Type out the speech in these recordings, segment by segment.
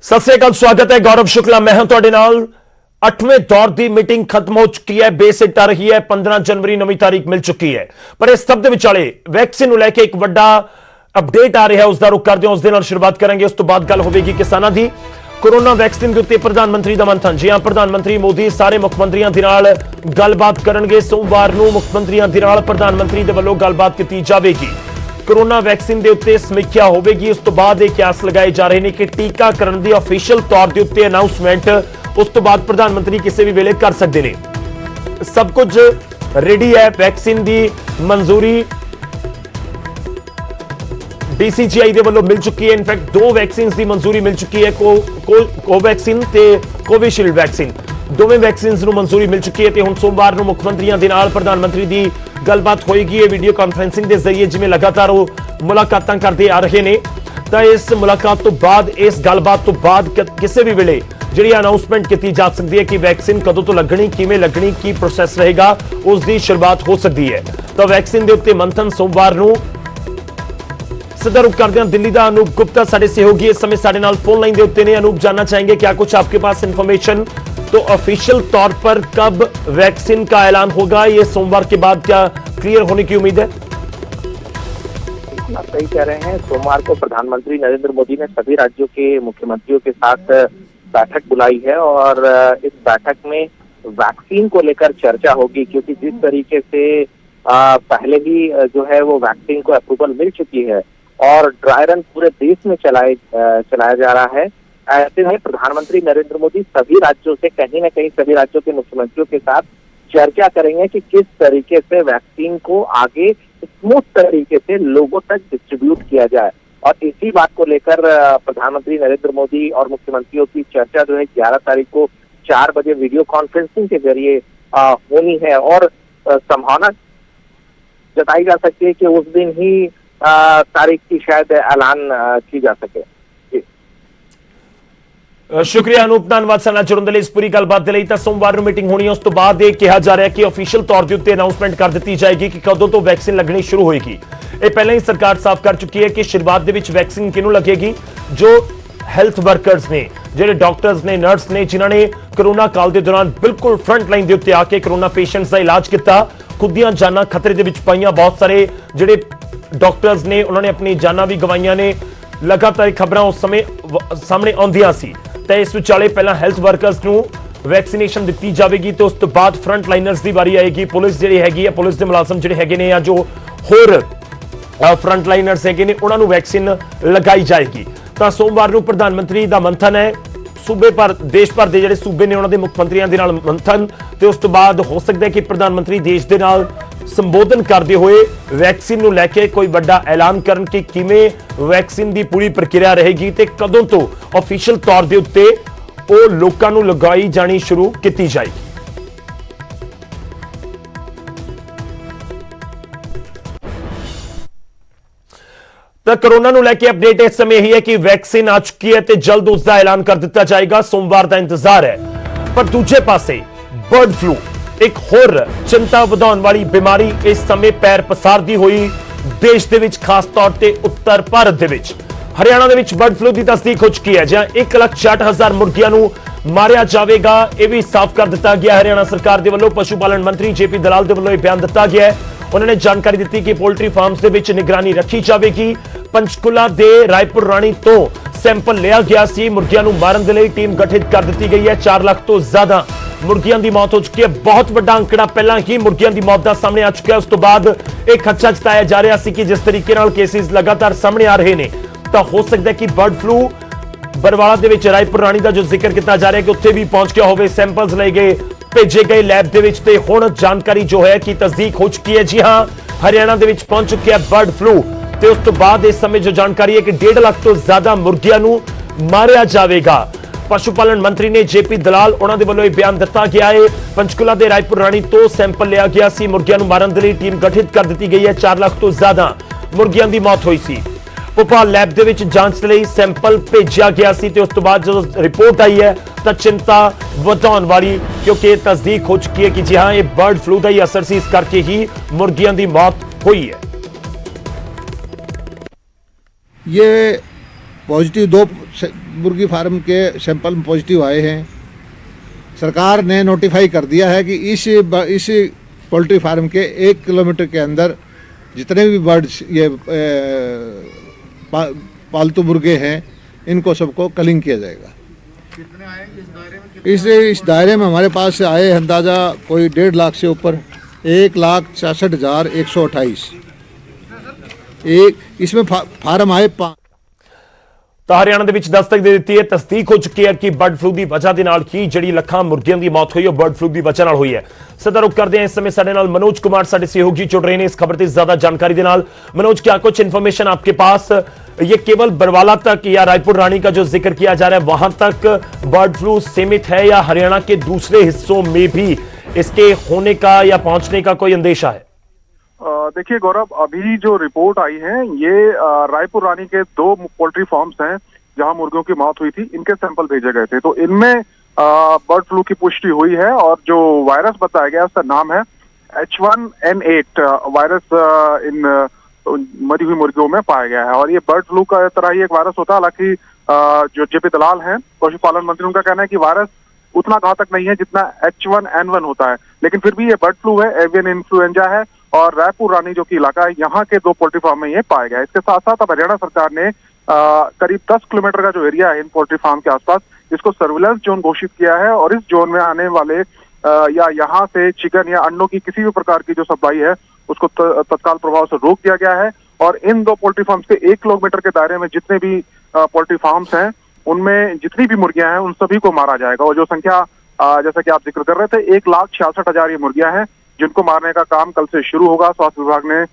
सत श्री अकाल, स्वागत है। गौरव शुक्ला मैं हूं तुहाडे नाल। 8वें दौर की मीटिंग खत्म हो चुकी है, बेसिट आ रही है। 15 जनवरी नवी तारीख मिल चुकी है, पर इस सब दे विचाले वैक्सीन ਨੂੰ ਲੈ ਕੇ एक ਵੱਡਾ अपडेट आ रहा है, उसका रुख करते हैं। उस दिन शुरुआत करेंगे, उस तो बाद गल होगी किसानों की। कोरोना वैक्सीन के उत्ते प्रधानमंत्री का मंथन। जी हां, प्रधानमंत्री मोदी सारे मुख मंत्रियों के नाल गलबात करनगे। सोमवार को मुख मंत्रियों के नाल प्रधानमंत्री के वल्लों गलबात की जाएगी। कोरोना वैक्सीन के उत्ते समीक्षा होगी। उस तो बाद ये क्यास लगाए जा रहे हैं कि टीकाकरण की ऑफिशियल तौर के उत्ते अनाउंसमेंट उस तो बाद प्रधानमंत्री किसी भी वेले कर सकते हैं। सब कुछ रेडी है। वैक्सीन की मंजूरी डीसीजीआई के वल्लों मिल चुकी है। इनफैक्ट 2 वैक्सीन की मंजूरी मिल चुकी है, कोवैक्सीन ते कोविशील्ड वैक्सीन। दोवें वैक्सीन को मंजूरी मिल चुकी है। तो हुण सोमवार को मुख मंत्रियों के नाल प्रधानमंत्री की गलबात होएगी। ये वीडियो कॉन्फ्रेंसिंग के जरिए जिवें लगातार वो मुलाकातां करते आ रहे हैं, तो इस मुलाकात तो बाद, इस गलबात तो बाद किसी भी वेले जिहड़ी अनाउंसमेंट की जा सकती है कि वैक्सीन कदों तो लगनी, किवें लगनी, की प्रोसैस रहेगा, उसकी शुरुआत हो सकती है। तो वैक्सीन के उत्ते मंथन सोमवार को सीधा रुख करते हैं दिल्ली का। अनूप गुप्ता साडे सहयोगी इस समय साडे नाल फोन लाइन के उत्ते ने। अनूप, जानना चाहेंगे क्या कुछ आपके पास इंफॉर्मेशन? तो ऑफिशियल तौर पर कब वैक्सीन का ऐलान होगा, ये सोमवार के बाद क्या क्लियर होने की उम्मीद है? आप सही कह रहे हैं। सोमवार को प्रधानमंत्री नरेंद्र मोदी ने सभी राज्यों के मुख्यमंत्रियों के साथ बैठक बुलाई है और इस बैठक में वैक्सीन को लेकर चर्चा होगी, क्योंकि जिस तरीके से पहले ही जो है वो वैक्सीन को अप्रूवल मिल चुकी है और ड्राई रन पूरे देश में चलाया जा रहा है। ऐसे में प्रधानमंत्री नरेंद्र मोदी सभी राज्यों से कहीं न कहीं सभी राज्यों के मुख्यमंत्रियों के साथ चर्चा करेंगे कि किस तरीके से वैक्सीन को आगे स्मूथ तरीके से लोगों तक डिस्ट्रीब्यूट किया जाए। और इसी बात को लेकर प्रधानमंत्री नरेंद्र मोदी और मुख्यमंत्रियों की चर्चा जो है 11 तारीख को 4 बजे वीडियो कॉन्फ्रेंसिंग के जरिए होनी है और संभावना जताई जा सकती है कि उस दिन ही तारीख की शायद ऐलान की जा सके। शुक्रिया अनूप, धन्यवाद साडे नाल जुड़न दे लई। इस पूरी गलबात दे लई। तां सोमवार को मीटिंग होनी है, उस तो बाद यह कहा जा रहा है कि ऑफिशियल तौर के उत्ते अनाउंसमेंट कर दी जाएगी कि कदों तो वैक्सीन लगनी शुरू होगी। ये पहले ही सरकार साफ कर चुकी है कि शुरुआत दे विच वैक्सीन किनू लगेगी? जो हेल्थ वर्कर्स ने, जिहड़े डॉक्टर्स ने, नर्स ने, जिन्होंने कोरोना काल के दौरान बिल्कुल फ्रंट लाइन के उत्ते आके कोरोना पेशेंट्स का इलाज किया, खुद दी जानां खतरे दे विच पाईयां। बहुत सारे जिहड़े डॉक्टर्स ने उन्होंने अपनी जानां भी गवाईयां ने। लगातार खबरां उस समय सामने आउंदियां सी। तो इस विचाले पहला हेल्थ वर्कर्स को वैक्सीनेशन दी जाएगी, तो उस तो बाद फ्रंट लाइनर्स की बारी आएगी। पुलिस जी हैगी, पुलिस के मुलाजम जोड़े है या जो होर फ्रंट लाइनर्स है उन्होंने वैक्सीन लगाई जाएगी। तो सोमवार को प्रधानमंत्री का मंथन है। सूबे पर, देश भर के जोड़े सूबे ने उन्होंने मुख मंत्रियों के नाल मंथन, तो उस तो बाद हो सकता है कि प्रधानमंत्री देश के नाल संबोधन करते हुए वैक्सीन को लैके कोई बड़ा ऐलान करन कि किवें वैक्सीन की पूरी प्रक्रिया रहेगी ते कदों तो ऑफिशियल तौर के उत्ते वो लोकां नूं लगाई जानी शुरू की जाएगी। तो कोरोना को लैके अपडेट इस समय यही है कि वैक्सीन आ चुकी है, तो जल्द उसका ऐलान कर दिया जाएगा। सोमवार का इंतजार है। पर दूजे पासे बर्ड फ्लू एक होर चिंता वधाउण वाली बीमारी इस समय पैर पसारदी हुई देश के विच, खास तौर पे उत्तर भारत दे विच। हरियाणा दे विच बर्ड फ्लू की तस्दीक हो चुकी है, जहां 1,60,000 मुर्गियां नूं मारिया जाएगा, यह भी साफ कर दिया गया। हरियाणा सरकार के वल्लों पशु पालन मंत्री JP दलाल के वल्लों यह बयान दिता गया है। उन्होंने जानकारी दी कि पोल्ट्री फार्म्स के विच निगरानी रखी जाएगी। पंचकुला के रायपुर राणी तो सैंपल लिया गया सी। मुर्गियां नूं मारन दे लई टीम गठित कर दी गई है। 4 लाख तो ज्यादा मुर्गियां की मौत हो चुकी है। बहुत बड़ा अंकड़ा पहला ही मुर्गियां की मौत का सामने आ चुका है। उस तो बाद एक खदशा जताया जा रहा है कि जिस तरीके नाल केसेस लगातार सामने आ रहे हैं, तो हो सकता है कि बर्ड फ्लू बरवाला दे विच रायपुर राणी का जो जिक्र किया जा रहा है कि उत्थे भी पहुंच गया होवे, सैंपल्स ले गए, भेजे गए लैब दे विच, ते हुण जानकारी जो है कि तस्दीक हो चुकी है। जी हां, हरियाणा दे विच पहुंच चुके हैं बर्ड फ्लू। तो उस तो बाद इस समय जो जानकारी है कि 1.5 लाख तो ज्यादा मुर्गियां नूं मारिया जाएगा। पशु पालन मंत्री ने JP दलाल उन्होंने वालों बयान दिता गया है। पंचकुला के रायपुर राणी तो सैंपल लिया गया सी। मुर्गियां नूं मारन दे लई टीम गठित कर दी गई है। 4 लाख तो ज्यादा मुर्गियां की मौत हुई सी। भोपाल लैब दे विच जांच लई सैंपल भेजा गया सी, ते उस तो बाद जो रिपोर्ट आई है तो चिंता वधाउण वाली, क्योंकि तस्दीक हो चुकी है कि जी हां, ये बर्ड फ्लू का ही असर सी, इस करके ही मुर्गियां की मौत हुई है। ये पॉजिटिव 2 मुर्गी फार्म के सैंपल पॉजिटिव आए हैं। सरकार ने नोटिफाई कर दिया है कि इस पोल्ट्री फार्म के 1 किलोमीटर के अंदर जितने भी बर्ड्स ये पालतू मुर्गे हैं इनको सबको कलिंग किया जाएगा। कितने आए इस दायरे में? इस दायरे में हमारे पास से आए अंदाज़ा कोई 1.5 लाख से ऊपर, 1,66,128। एक इसमें फार्म आए 5। ਤਾਂ ਹਰਿਆਣਾ ਦੇ ਵਿੱਚ ਦਸਤਕ ਦੇ ਦਿੱਤੀ ਹੈ, ਤਸਦੀਕ ਹੋ ਚੁੱਕੀ ਹੈ ਕਿ ਬਰਡ ਫਲੂ ਦੀ ਵਜ੍ਹਾ ਦੇ ਨਾਲ ਹੀ ਜਿਹੜੀ ਲੱਖਾਂ ਮੁਰਗੀਆਂ ਦੀ ਮੌਤ ਹੋਈ ਉਹ ਬਰਡ ਫਲੂ ਦੀ ਵਜ੍ਹਾ ਨਾਲ ਹੋਈ ਹੈ। ਸਦਾ ਰੁਕ ਕਰਦੇ ਹਾਂ ਇਸ ਸਮੇਂ ਸਾਡੇ ਨਾਲ मनोज कुमार ਸਾਡੇ सहयोगी जुड़ रहे हैं इस खबर से ज्यादा जानकारी के नाल। मनोज, क्या कुछ इन्फॉर्मेशन आपके पास? ये केवल बरवाला तक या रायपुर रानी का जो जिक्र किया जा रहा है वहां तक बर्ड फ्लू सीमित है या हरियाणा के दूसरे हिस्सों में भी इसके होने का या पहुंचने का कोई अंदेशा है? देखिए गौरव, अभी जो रिपोर्ट आई है ये रायपुर रानी के 2 पोल्ट्री फार्म्स हैं जहां मुर्गियों की मौत हुई थी, इनके सैंपल भेजे गए थे। तो इनमें बर्ड फ्लू की पुष्टि हुई है और जो वायरस बताया गया उसका नाम है H1N8 वायरस इन मरी हुई मुर्गियों में पाया गया है। और ये बर्ड फ्लू का तरह ही एक वायरस होता है। हालांकि जो जेपी दलाल हैं पशुपालन मंत्री, उनका कहना है कि वायरस उतना घातक नहीं है जितना H1N1 होता है, लेकिन फिर भी ये बर्ड फ्लू है, एवियन इन्फ्लुएंजा है। और रायपुर रानी जो कि इलाका है यहाँ के 2 पोल्ट्री फार्म में ये पाया गया। इसके साथ साथ अब हरियाणा सरकार ने करीब 10 किलोमीटर का जो एरिया है इन पोल्ट्री फार्म के आसपास, इसको सर्विलेंस जोन घोषित किया है। और इस जोन में आने वाले या यहाँ से चिकन या अंडों की किसी भी प्रकार की जो सप्लाई है उसको तत्काल प्रभाव से रोक दिया गया है। और इन 2 पोल्ट्री फार्म्स के 1 किलोमीटर के दायरे में जितने भी पोल्ट्री फार्म्स हैं उनमें जितनी भी मुर्गियां हैं उन सभी को मारा जाएगा। और जो संख्या जैसा कि आप जिक्र कर रहे थे, 1,66,000 ये मुर्गियां हैं जिनको मारने का काम कल से शुरू होगा। स्वास्थ्य विभाग ने,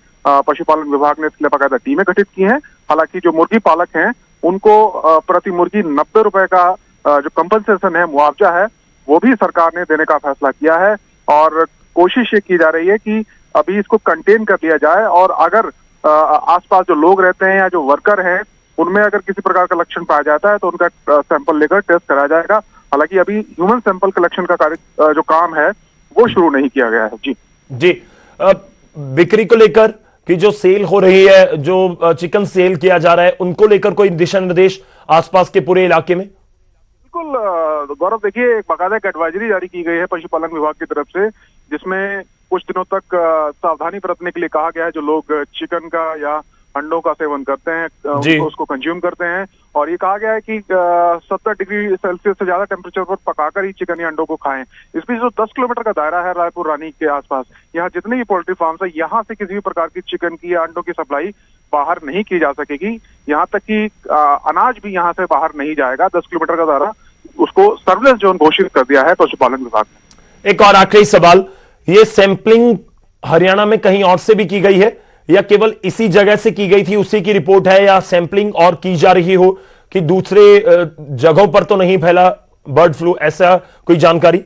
पशुपालन विभाग ने इसके लिए बाकायदा टीमें गठित की हैं। हालांकि जो मुर्गी पालक हैं उनको प्रति मुर्गी 90 रुपए का जो कंपनसेशन है, मुआवजा है, वो भी सरकार ने देने का फैसला किया है। और कोशिश ये की जा रही है कि अभी इसको कंटेन कर लिया जाए। और अगर आसपास जो लोग रहते हैं या जो वर्कर हैं उनमें अगर किसी प्रकार का लक्षण पाया जाता है तो उनका सैंपल लेकर टेस्ट कराया जाएगा। हालांकि अभी ह्यूमन सैंपल कलेक्शन का कार्य जो काम है वो शुरू नहीं किया गया है। जी बिक्री को लेकर कि जो सेल हो रही है, जो चिकन सेल किया जा रहा है, उनको लेकर कोई दिशा निर्देश आसपास के पूरे इलाके में? बिल्कुल गौरव, देखिए एक बाकायदा एक एडवाइजरी जारी की गई है पशुपालन विभाग की तरफ से, जिसमें कुछ दिनों तक सावधानी बरतने के लिए कहा गया है। जो लोग चिकन का या अंडों का सेवन करते हैं उसको कंज्यूम करते हैं। और ये कहा गया है कि 70 डिग्री सेल्सियस से ज्यादा टेम्परेचर पर पकाकर ही चिकन या अंडों को खाएं। इस बीच जो 10 किलोमीटर का दायरा है रायपुर रानी के आसपास, यहाँ जितने भी पोल्ट्री फार्म्स है, यहाँ से किसी भी प्रकार की चिकन की या अंडों की सप्लाई बाहर नहीं की जा सकेगी। यहाँ तक कि अनाज भी यहाँ से बाहर नहीं जाएगा। 10 किलोमीटर का दायरा, उसको सर्विलेंस जोन घोषित कर दिया है पशुपालन विभाग ने। एक और आखिरी सवाल, ये सैंपलिंग हरियाणा में कहीं और से भी की गई है या केवल इसी जगह से की गई थी, उसी की रिपोर्ट है, या सैंपलिंग और की जा रही हो कि दूसरे जगहों पर तो नहीं फैला बर्ड फ्लू, ऐसा कोई जानकारी?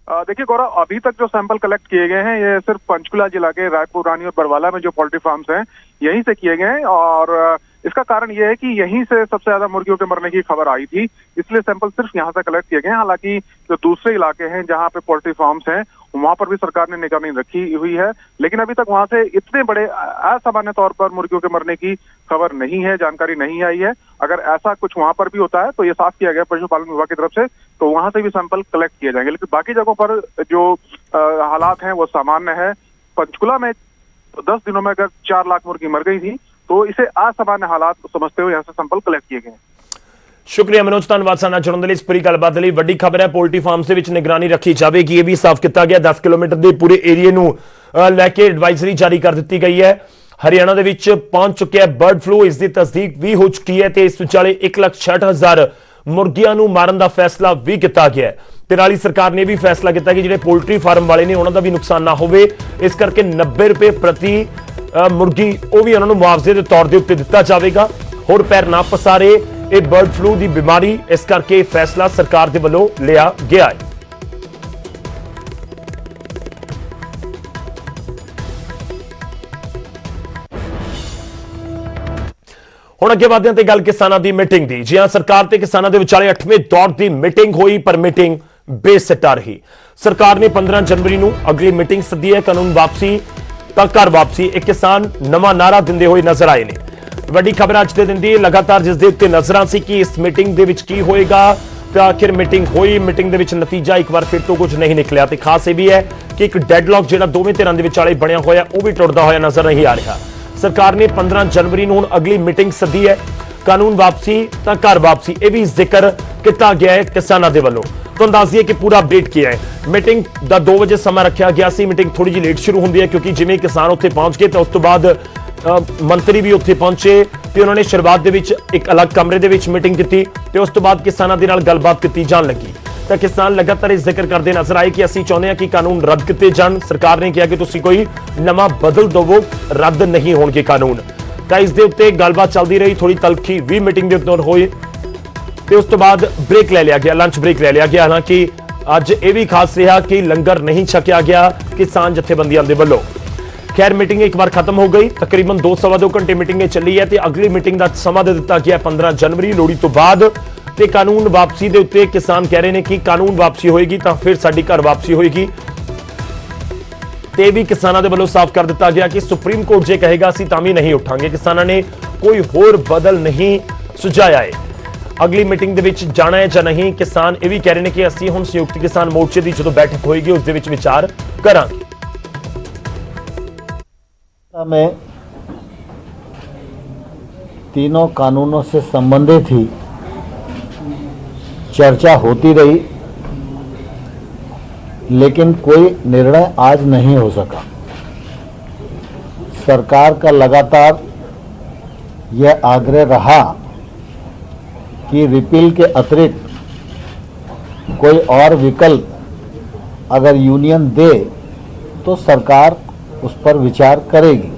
देखिए गौरव, अभी तक जो सैंपल कलेक्ट किए गए हैं ये सिर्फ पंचकुला जिला के रायपुर रानी और बरवाला में जो पोल्ट्री फार्म्स हैं यहीं से किए गए हैं। और इसका कारण यह है कि यहीं से सबसे ज्यादा मुर्गियों के मरने की खबर आई थी, इसलिए सैंपल सिर्फ यहाँ से कलेक्ट किए गए हैं। हालांकि जो दूसरे इलाके हैं जहाँ पे पोल्ट्री फार्म्स हैं वहां पर भी सरकार ने निगरानी रखी हुई है, लेकिन अभी तक वहां से इतने बड़े असामान्य तौर पर मुर्गियों के मरने की खबर नहीं है, जानकारी नहीं आई है। अगर ऐसा कुछ वहां पर भी होता है तो ये साफ किया गया पशुपालन विभाग की तरफ से, तो वहां से भी सैंपल कलेक्ट किए जाएंगे। लेकिन बाकी जगहों पर जो हालात हैं वो सामान्य है। पंचकुला में 10 दिनों में अगर 4 लाख मुर्गी मर गई थी तो इसे असामान्य हालात समझते हुए यहाँ से सैंपल कलेक्ट किए गए। शुक्रिया मनोज, धन्यवाद साडे नाल जुड़न दे लई। इस पूरी गलबात दे लई वड्डी खबर है, पोल्ट्री फार्म्स दे विच निगरानी रखी जाएगी, ये भी साफ किया गया। 10 किलोमीटर के पूरे एरिए नूं लैके एडवाइजरी जारी कर दी गई है। हरियाणा दे विच पहुंच चुके हैं बर्ड फ्लू, इसकी तस्दीक भी हो चुकी है। इस विचाले 1,66,000 मुर्गियां नूं मारन दा फैसला भी किया गया है। ते नाल ही सरकार ने भी फैसला किया कि जिहड़े पोल्ट्री फार्म वाले ने उन्हां दा भी नुकसान ना होवे, इस करके 90 रुपए प्रति मुर्गी वो भी उन्होंने मुआवजे के तौर के उत्ते दिता जाएगा। होर पैर ना पसारे ये बर्ड फ्लू की बीमारी, इस करके फैसला सरकार के वलों लिया गया है। हुण अगे वधदे ते गल किसानां दी मीटिंग दी। जी हां, सरकार ते किसानां दे विचाले 8वें दौर की मीटिंग हुई, पर मीटिंग बेसिट्टा रही। सरकार ने 15 जनवरी नूं अगली मीटिंग सद्दी है। कानून वापसी तां घर वापसी, एक किसान नवां नारा दिंदे हुए नजर आए ने। ਵੱਡੀ ਖਬਰ ਅੱਜ ਦੇ ਦਿਨ ਦੀ ਲਗਾਤਾਰ ਜਿਸ ਦੇ ਉੱਤੇ ਨਜ਼ਰਾਂ ਸੀ ਕਿ ਇਸ ਮੀਟਿੰਗ ਦੇ ਵਿੱਚ ਕੀ ਹੋਏਗਾ ਤੇ ਆਖਿਰ ਮੀਟਿੰਗ ਹੋਈ। ਮੀਟਿੰਗ ਦੇ ਵਿੱਚ ਨਤੀਜਾ ਇੱਕ ਵਾਰ ਫਿਰ ਤੋਂ ਕੁਝ ਨਹੀਂ ਨਿਕਲਿਆ ਤੇ ਖਾਸ ਇਹ ਵੀ ਹੈ ਕਿ ਇੱਕ ਡੈਡਲੌਕ ਜਿਹੜਾ ਦੋਵੇਂ ਧਿਰਾਂ ਦੇ ਵਿਚਾਲੇ ਬਣਿਆ ਹੋਇਆ ਉਹ ਵੀ ਟੁੱਟਦਾ ਹੋਇਆ ਨਜ਼ਰ ਨਹੀਂ ਆ ਰਿਹਾ। ਸਰਕਾਰ ਨੇ 15 ਜਨਵਰੀ ਨੂੰ ਹੁਣ ਅਗਲੀ ਮੀਟਿੰਗ ਸੱਦੀ ਹੈ। ਕਾਨੂੰਨ ਵਾਪਸੀ ਤਾਂ ਘਰ ਵਾਪਸੀ ਇਹ ਵੀ ਜ਼ਿਕਰ ਕੀਤਾ ਗਿਆ ਹੈ ਕਿਸਾਨਾਂ ਦੇ ਵੱਲੋਂ। ਤੁਹਾਨੂੰ ਦੱਸ ਦਈਏ ਕਿ ਪੂਰਾ ਅਪਡੇਟ ਕੀ ਹੈ। ਮੀਟਿੰਗ ਦਾ 2 ਵਜੇ ਸਮਾਂ ਰੱਖਿਆ ਗਿਆ ਸੀ। ਮੀਟਿੰਗ ਥੋੜੀ ਜਿਹੀ ਲੇਟ ਸ਼ੁਰੂ ਹੁੰਦੀ ਹੈ ਕਿਉਂਕਿ ਜਿਵੇਂ ਕਿਸਾਨ ਉੱਥੇ ਪਹੁੰਚ ਗਏ ਤਾਂ ਉਸ ਤੋਂ ਬਾਅਦ ਮੰਤਰੀ ਵੀ ਉੱਥੇ ਪਹੁੰਚੇ ਤੇ ਉਹਨਾਂ ਨੇ ਸ਼ੁਰੂਆਤ ਦੇ ਵਿੱਚ ਇੱਕ ਅਲੱਗ ਕਮਰੇ ਦੇ ਵਿੱਚ ਮੀਟਿੰਗ ਕੀਤੀ ਤੇ ਉਸ ਤੋਂ ਬਾਅਦ ਕਿਸਾਨਾਂ ਦੇ ਨਾਲ ਗੱਲਬਾਤ ਕੀਤੀ ਜਾਣ ਲੱਗੀ ਤਾਂ ਕਿਸਾਨ ਲਗਾਤਾਰ ਇਹ ਜ਼ਿਕਰ ਕਰਦੇ ਨਜ਼ਰ ਆਏ ਕਿ ਅਸੀਂ ਚਾਹੁੰਦੇ ਹਾਂ ਕਿ ਕਾਨੂੰਨ ਰੱਦ ਕੀਤੇ ਜਾਣ। ਸਰਕਾਰ ਨੇ ਕਿਹਾ ਕਿ ਤੁਸੀਂ ਕੋਈ ਨਵਾਂ ਬਦਲ ਦਵੋ, ਰੱਦ ਨਹੀਂ ਹੋਣਗੇ ਕਾਨੂੰਨ। ਤਾਂ ਇਸ ਦੇ ਉੱਤੇ ਗੱਲਬਾਤ ਚੱਲਦੀ ਰਹੀ, ਥੋੜੀ ਤਲਖੀ ਵੀ ਮੀਟਿੰਗ ਦੇ ਉੱਤੇ ਹੋਈ ਤੇ ਉਸ ਤੋਂ ਬਾਅਦ ਬ੍ਰੇਕ ਲੈ ਲਿਆ ਗਿਆ, ਲੰਚ ਬ੍ਰੇਕ ਲੈ ਲਿਆ ਗਿਆ। ਹਾਲਾਂਕਿ ਅੱਜ ਇਹ ਵੀ ਖਾਸ ਰਿਹਾ ਕਿ ਲੰਗਰ ਨਹੀਂ ਛਕਿਆ ਗਿਆ ਕਿਸਾਨ ਜਥੇਬੰਦੀਆਂ ਦੇ ਵੱਲੋਂ। ਖੈਰ ਮੀਟਿੰਗ ਇੱਕ ਵਾਰ ਖਤਮ ਹੋ ਗਈ। ਤਕਰੀਬਨ 2-2.5 ਘੰਟੇ ਮੀਟਿੰਗ ਚੱਲੀ ਹੈ ਤੇ ਅਗਲੀ ਮੀਟਿੰਗ ਦਾ ਸਮਾਂ ਦੇ ਦਿੱਤਾ ਗਿਆ 15 ਜਨਵਰੀ ਲੋਹੜੀ ਤੋਂ ਬਾਅਦ। ਤੇ ਕਾਨੂੰਨ ਵਾਪਸੀ ਦੇ ਉੱਤੇ ਕਿਸਾਨ ਕਹਿ ਰਹੇ ਨੇ ਕਿ ਕਾਨੂੰਨ ਵਾਪਸੀ ਹੋਏਗੀ ਤਾਂ ਫਿਰ ਸਾਡੀ ਘਰ ਵਾਪਸੀ ਹੋਏਗੀ ਤੇ ਵੀ ਕਿਸਾਨਾਂ ਦੇ ਵੱਲੋਂ ਸਾਫ਼ ਕਰ ਦਿੱਤਾ ਗਿਆ ਕਿ ਸੁਪਰੀਮ ਕੋਰਟ ਜੇ ਕਹੇਗਾ ਅਸੀਂ ਤਾਂ ਵੀ ਨਹੀਂ ਉਠਾਂਗੇ। ਕਿਸਾਨਾਂ ਨੇ ਕੋਈ ਹੋਰ ਬਦਲ ਨਹੀਂ ਸੁਝਾਇਆ ਹੈ। ਅਗਲੀ ਮੀਟਿੰਗ ਦੇ ਵਿੱਚ ਜਾਣਾ ਹੈ ਜਾਂ ਨਹੀਂ, ਕਿਸਾਨ ਇਹ ਵੀ ਕਹਿ ਰਹੇ ਨੇ ਕਿ ਅਸੀਂ ਹੁਣ ਸੰਯੁਕਤ ਕਿਸਾਨ ਮੋਰਚੇ ਦੀ ਜਦੋਂ ਬੈਠਕ ਹੋਏਗੀ ਉਸ ਦੇ ਵਿੱਚ ਵਿਚਾਰ ਕਰਾਂਗੇ। में तीनों कानूनों से संबंधित ही चर्चा होती रही लेकिन कोई निर्णय आज नहीं हो सका। सरकार का लगातार यह आग्रह रहा कि रिपील के अतिरिक्त कोई और विकल्प अगर यूनियन दे तो सरकार उस पर विचार करेगी,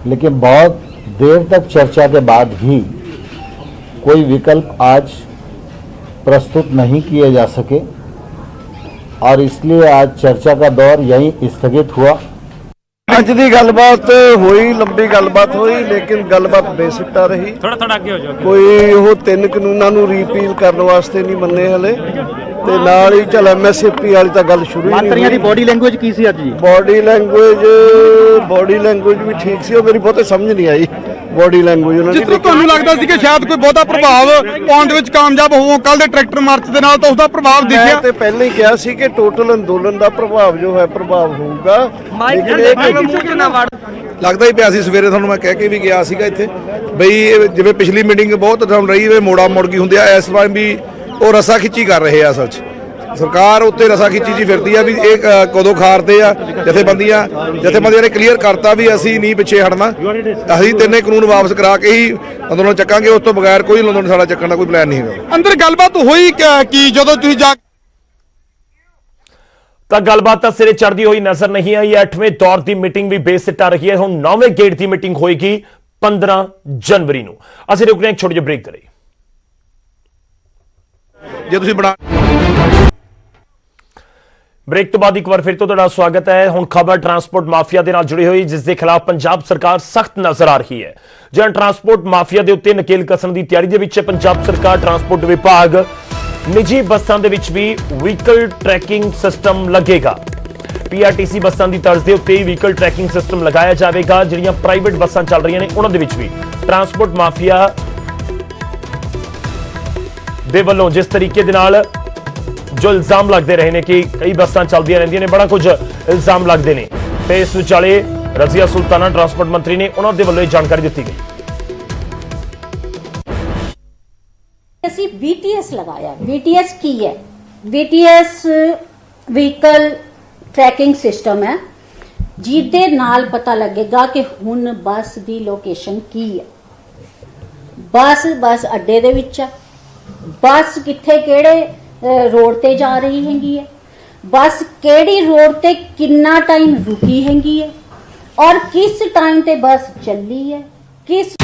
लेकिन बहुत देर तक चर्चा के बाद भी कोई विकल्प आज प्रस्तुत नहीं किए जा सके और इसलिए आज चर्चा का दौर यहीं स्थगित हुआ। ਅੱਜ ਦੀ ਗੱਲਬਾਤ ਹੋਈ, ਲੰਬੀ ਗੱਲਬਾਤ ਹੋਈ, ਲੇਕਿਨ ਗੱਲਬਾਤ ਬੇਸਿੱਟਾ ਰਹੀ। ਥੋੜਾ ਅੱਗੇ ਹੋ ਜਾਓ। ਕੋਈ ਉਹ 3 ਕਾਨੂੰਨਾਂ ਨੂੰ ਰੀਪੀਲ ਕਰਨ ਵਾਸਤੇ ਨਹੀਂ ਮੰਨੇ ਹਲੇ ਤੇ ਨਾਲ ਹੀ ਚਲ ਐਮਐਸਪੀ ਵਾਲੀ ਤਾਂ ਗੱਲ ਸ਼ੁਰੂ ਹੀ ਨਹੀਂ। ਮੰਤਰੀਆਂ ਦੀ ਬੋਡੀ ਲੈਂਗੁਏਜ ਕੀ ਸੀ ਅੱਜ ਜੀ? ਬੋਡੀ ਲੈਂਗੁਏਜ ਵੀ ਠੀਕ ਸੀ, ਉਹ ਮੇਰੀ ਬਹੁਤੇ ਸਮਝ ਨਹੀਂ ਆਈ ਬੋਡੀ ਲੈਂਗੁਏਜ ਉਹਨਾਂ ਦੀ। ਜਿੱਥੇ ਤੁਹਾਨੂੰ ਲੱਗਦਾ ਸੀ ਕਿ ਸ਼ਾਇਦ ਕੋਈ ਬਹੁਤਾ ਪ੍ਰਭਾਵ ਪਾਉਣ ਦੇ ਵਿੱਚ ਕਾਮਯਾਬ ਹੋਵੋ ਕੱਲ ਦੇ ਟਰੈਕਟਰ ਮਾਰਚ ਦੇ ਨਾਲ, ਤਾਂ ਉਸ ਦਾ ਪ੍ਰਭਾਵ ਦਿਖਿਆ। ਮੈਂ ਤੇ ਪਹਿਲਾਂ ਹੀ ਕਿਹਾ ਸੀ ਕਿ ਟੋਟਲ ਅੰਦੋਲਨ ਦਾ ਪ੍ਰਭਾਵ ਜੋ ਹੈ ਪ੍ਰਭਾਵ ਹੋਊਗਾ। ਲੱਗਦਾ ਹੀ ਪਿਆ ਸੀ ਸਵੇਰੇ, ਤੁਹਾਨੂੰ ਮੈਂ ਕਹਿ ਕੇ ਵੀ ਗਿਆ ਸੀਗਾ ਇੱਥੇ ਬਈ ਜਿਵੇਂ ਪਿਛਲੀ ਮੀਟਿੰਗ ਬਹੁਤ ਟਾਈਮ ਰਹੀ ਵੇ ਮੋੜਾ ਮੁੜ ਗਈ ਹੁੰਦੀ ਆ, ਇਸ ਵਾਰ ਵੀ ਉਹ ਰਸਾ ਖਿੱਚੀ ਕਰ ਰਹੇ ਆ। ਅਸਲ 'ਚ ਸਰਕਾਰ ਉੱਤੇ ਰਸਾ ਖਿੱਚੀ ਜੀ ਫਿਰਦੀ ਆ ਵੀ ਇਹ ਕਦੋਂ ਖਾਰਦੇ ਆ। ਜਥੇਬੰਦੀਆਂ ਨੇ ਕਲੀਅਰ ਕਰਤਾ ਵੀ ਅਸੀਂ ਨਹੀਂ ਪਿੱਛੇ ਹਟਣਾ, ਅਸੀਂ 3 ਕਾਨੂੰਨ ਵਾਪਸ ਕਰਾ ਕੇ ਹੀ ਅੰਦੋਲਨ ਚੱਕਾਂਗੇ, ਉਸ ਤੋਂ ਬਗੈਰ ਕੋਈ ਅੰਦੋਲਨ ਸਾਡਾ ਚੱਕਣ ਦਾ ਕੋਈ ਪਲਾਨ ਨਹੀਂ ਹੈਗਾ। ਅੰਦਰ ਗੱਲਬਾਤ ਹੋਈ ਕਿ ਜਦੋਂ ਤੁਸੀਂ ਜਾ ਤਾਂ ਗੱਲਬਾਤ ਤਾਂ ਸਿਰੇ ਚੜ੍ਹਦੀ ਹੋਈ ਨਜ਼ਰ ਨਹੀਂ ਆਈ। 8ਵੇਂ ਦੌਰ ਦੀ ਮੀਟਿੰਗ ਵੀ ਬੇਸਿੱਟਾ ਰਹੀ ਹੈ। ਹੁਣ 9ਵੇਂ ਗੇੜ ਦੀ ਮੀਟਿੰਗ ਹੋਏਗੀ 15 ਜਨਵਰੀ ਨੂੰ। ਅਸੀਂ ਰੁਕਨੇ ਇੱਕ ਛੋਟੀ ਜਿਹੀ ਬ੍ਰੇਕ ਕਰੇ। ਜੇ ਤੁਸੀਂ ਬਣਾ ਬ੍ਰੇਕ ਤੋਂ ਬਾਅਦ ਇੱਕ ਵਾਰ ਫਿਰ ਤੋਂ ਤੁਹਾਡਾ ਸਵਾਗਤ ਹੈ। ਹੁਣ ਖਬਰ ਟਰਾਂਸਪੋਰਟ ਮਾਫੀਆ ਦੇ ਨਾਲ ਜੁੜੀ ਹੋਈ, ਜਿਸ ਦੇ ਖਿਲਾਫ ਪੰਜਾਬ ਸਰਕਾਰ ਸਖਤ ਨਜ਼ਰ ਆ ਰਹੀ ਹੈ। ਜਿਹੜਾ ਟਰਾਂਸਪੋਰਟ ਮਾਫੀਆ ਦੇ ਉੱਤੇ ਨਕੇਲ ਕੱਸਣ ਦੀ ਤਿਆਰੀ ਦੇ ਵਿੱਚ ਹੈ ਪੰਜਾਬ ਸਰਕਾਰ। ਟਰਾਂਸਪੋਰਟ ਵਿਭਾਗ ਨਿੱਜੀ ਬੱਸਾਂ ਦੇ ਵਿੱਚ ਵੀ ਵਹੀਕਲ ਟਰੈਕਿੰਗ ਸਿਸਟਮ ਲੱਗੇਗਾ। ਪੀਆਰਟੀਸੀ ਬੱਸਾਂ ਦੀ ਤਰਜ਼ ਦੇ ਉੱਤੇ ਵਹੀਕਲ ਟਰੈਕਿੰਗ ਸਿਸਟਮ ਲਗਾਇਆ ਜਾਵੇਗਾ। ਜਿਹੜੀਆਂ ਪ੍ਰਾਈਵੇਟ ਬੱਸਾਂ ਚੱਲ ਰਹੀਆਂ ਨੇ ਉਹਨਾਂ ਦੇ ਵਿੱਚ ਵੀ ਟਰਾਂਸਪੋਰਟ ਮਾਫੀਆ ਦੇ ਵੱਲੋਂ ਜਿਸ ਤਰੀਕੇ ਦੇ ਨਾਲ ਜੋ ਇਲਜ਼ਾਮ ਲੱਗਦੇ ਰਹੇ ਨੇ ਕਿ ਕਈ ਬੱਸਾਂ ਚੱਲਦੀਆਂ ਰਹਿੰਦੀਆਂ ਨੇ, ਬੜਾ ਕੁਝ ਇਲਜ਼ਾਮ ਲੱਗਦੇ ਨੇ ਤੇ ਇਸ ਵਿਚਾਲੇ ਰਜ਼ੀਆ ਸੁਲਤਾਨਾ ਟਰਾਂਸਪੋਰਟ ਮੰਤਰੀ ਨੇ ਉਹਨਾਂ ਦੇ ਵੱਲੋਂ ਇਹ ਜਾਣਕਾਰੀ ਦਿੱਤੀ ਗਈ। ਅਸੀਂ VTS ਲਗਾਇਆ। VTS ਕੀ ਹੈ? VTS ਵਹੀਕਲ ਟਰੈਕਿੰਗ ਸਿਸਟਮ ਹੈ ਜਿਹਦੇ ਨਾਲ ਪਤਾ ਲੱਗੇਗਾ ਕਿ ਹੁਣ ਬੱਸ ਦੀ ਲੋਕੇਸ਼ਨ ਕੀ ਹੈ। ਬੱਸ ਅੱਡੇ ਦੇ ਵਿੱਚ ਹੈ, ਬੱਸ ਕਿੱਥੇ ਕਿਹੜੇ ਰੋਡ ਤੇ ਜਾ ਰਹੀ ਹੈਗੀ ਹੈ, ਬੱਸ ਕਿਹੜੀ ਰੋਡ ਤੇ ਕਿੰਨਾ ਟਾਈਮ ਰੁਕੀ ਹੈਗੀ ਹੈ ਔਰ ਕਿਸ ਟਾਈਮ ਤੇ ਬੱਸ ਚੱਲੀ ਹੈ, ਕਿਸ